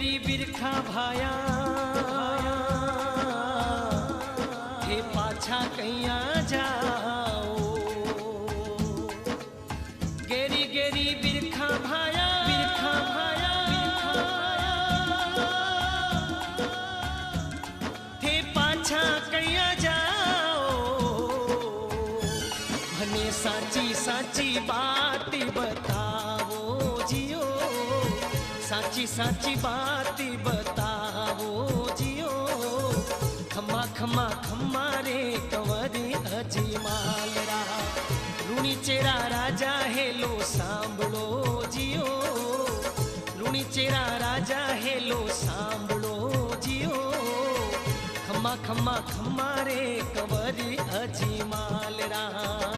गेरी बिरखा भाया हे पाछा कैया जाओ। गेरी गेरी बिरखा भाया थे पाछा कैया जाओ। भने साची साची बात बताओ जियो, साची साची बात बताओ जियो। खम्मा खम्मा खम्मा रे कंवरी अजमालरा, लूणी चेरा राजा हेलो सांभळो जियो। लूणी चेरा राजा हेलो सांभळो जियो। खम्मा खम्मा खम्मा रे कंवरी अजमालरा।